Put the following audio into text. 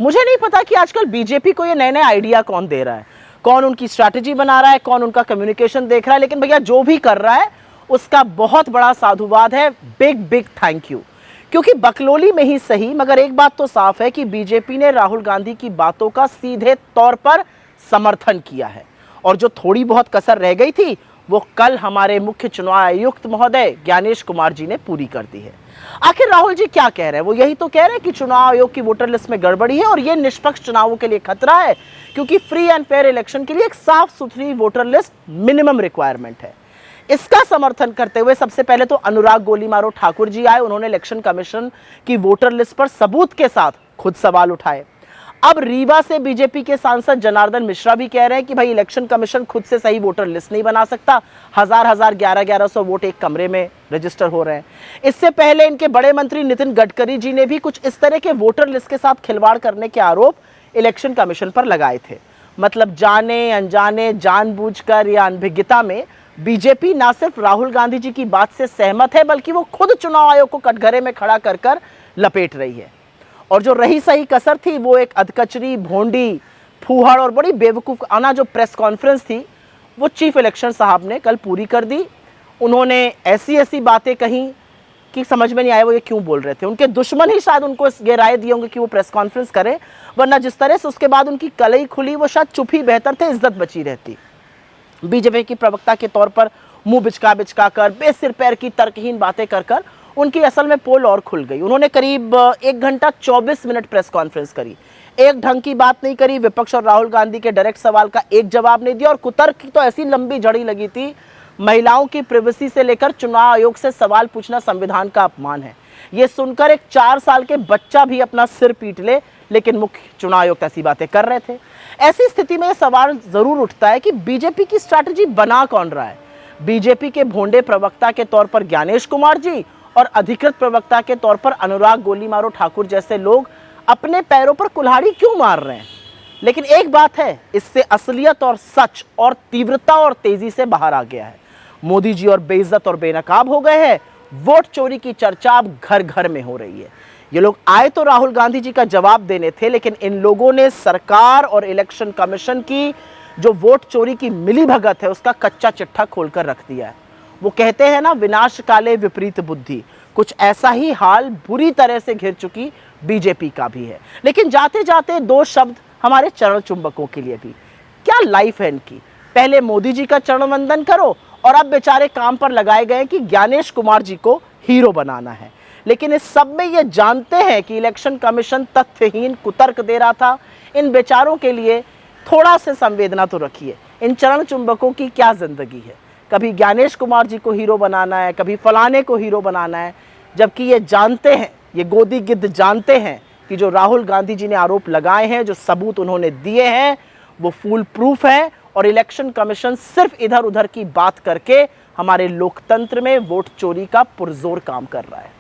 मुझे नहीं पता कि आजकल बीजेपी को ये नए नए आइडिया कौन दे रहा है, कौन उनकी स्ट्रैटेजी बना रहा है, कौन उनका कम्युनिकेशन देख रहा है, लेकिन भैया जो भी कर रहा है उसका बहुत बड़ा साधुवाद है। Big big thank you. क्योंकि बकलोली में ही सही, मगर एक बात तो साफ है कि बीजेपी ने राहुल गांधी की बातों का सीधे तौर पर समर्थन किया है, और जो थोड़ी बहुत कसर रह गई थी वो कल हमारे मुख्य चुनाव आयुक्त महोदय ज्ञानेश कुमार जी ने पूरी कर दी है। आखिर राहुल जी क्या कह रहे हैं? वो यही तो कह रहे हैं कि चुनाव आयोग की वोटर लिस्ट में गड़बड़ी है और ये निष्पक्ष चुनावों के लिए खतरा है, क्योंकि फ्री एंड फेयर इलेक्शन के लिए एक साफ सुथरी वोटर लिस्ट मिनिमम रिक्वायरमेंट है। इसका समर्थन करते हुए सबसे पहले तो अनुराग गोलीमारो ठाकुर जी आए, उन्होंने इलेक्शन कमीशन की वोटर लिस्ट पर सबूत के साथ खुद सवाल उठाए। अब रीवा से बीजेपी के सांसद जनार्दन मिश्रा भी कह रहे हैं कि भाई इलेक्शन कमीशन खुद से सही वोटर लिस्ट नहीं बना सकता, 1100 वोट एक कमरे में रजिस्टर हो रहे हैं। इससे पहले इनके बड़े मंत्री नितिन गडकरी जी ने भी कुछ इस तरह के वोटर लिस्ट के साथ खिलवाड़ करने के आरोप इलेक्शन कमीशन पर लगाए थे। मतलब जाने अनजाने, जानबूझकर या अनभिज्ञता में बीजेपी ना सिर्फ राहुल गांधी जी की बात से सहमत है, बल्कि वो खुद चुनाव आयोग को कटघरे में खड़ा कर कर लपेट रही है। और जो रही सही कसर थी वो एक अधकचरी, भोंडी, फूहड़ और बड़ी बेवकूफ आना जो प्रेस कॉन्फ्रेंस थी वो चीफ इलेक्शन साहब ने कल पूरी कर दी। उन्होंने ऐसी ऐसी बातें कही कि समझ में नहीं आया वो ये क्यों बोल रहे थे। उनके दुश्मन ही शायद उनको ये राय दिए होंगे कि वो प्रेस कॉन्फ्रेंस करें, वरना जिस तरह से उसके बाद उनकी कलई खुली वो शायद चुप ही बेहतर थे, इज्जत बची रहती। बीजेपी की प्रवक्ता के तौर पर मुंह बिचका बिचका कर, बेसिर पैर की तर्कहीन बातें कर कर उनकी असल में पोल और खुल गई। उन्होंने करीब 1 घंटा 24 मिनट प्रेस कॉन्फ्रेंस करी, एक ढंग की बात नहीं करी, विपक्ष और राहुल गांधी के डायरेक्ट सवाल का एक जवाब नहीं दिया, और कुतर्क की तो ऐसी लंबी जड़ी लगी थी। महिलाओं की प्रिवेसी से लेकर चुनाव आयोग से सवाल पूछना संविधान का अपमान है, ये सुनकर एक 4 साल के बच्चा भी अपना सिर पीट ले, लेकिन मुख्य चुनाव आयुक्त ऐसी बातें कर रहे थे। ऐसी स्थिति में सवाल जरूर उठता है कि बीजेपी की स्ट्रैटेजी बना कौन रहा है? बीजेपी के भोंडे प्रवक्ता के तौर पर ज्ञानेश कुमार जी और अधिकृत प्रवक्ता के तौर पर अनुराग गोलीमारो ठाकुर जैसे लोग अपने पैरों पर कुल्हाड़ी क्यों मार रहे हैं? लेकिन एक बात है, इससे असलियत और सच और तीव्रता और तेजी से बाहर आ गया है। मोदी जी और बेइज्जत और बेनकाब हो गए हैं। वोट चोरी की चर्चा अब घर घर में हो रही है। ये लोग आए तो राहुल गांधी जी का जवाब देने थे, लेकिन इन लोगों ने सरकार और इलेक्शन कमीशन की जो वोट चोरी की मिलीभगत है उसका कच्चा चिट्ठा खोलकर रख दिया है। वो कहते हैं ना, विनाश काले विपरीत बुद्धि, कुछ ऐसा ही हाल बुरी तरह से घिर चुकी बीजेपी का भी है। लेकिन जाते जाते 2 शब्द हमारे चरण चुंबकों के लिए भी। क्या लाइफ है इनकी? पहले मोदी जी का चरण वंदन करो और अब बेचारे काम पर लगाए गए कि ज्ञानेश कुमार जी को हीरो बनाना है। लेकिन इस सब में ये जानते हैं कि इलेक्शन कमीशन तथ्यहीन कुतर्क दे रहा था। इन बेचारों के लिए थोड़ा से संवेदना तो रखिए। इन चरण चुंबकों की क्या जिंदगी है? कभी ज्ञानेश कुमार जी को हीरो बनाना है, कभी फलाने को हीरो बनाना है, जबकि ये जानते हैं, ये गोदी गिद्ध जानते हैं कि जो राहुल गांधी जी ने आरोप लगाए हैं, जो सबूत उन्होंने दिए हैं, वो फुल प्रूफ है। और इलेक्शन कमीशन सिर्फ इधर उधर की बात करके हमारे लोकतंत्र में वोट चोरी का पुरजोर काम कर रहा है।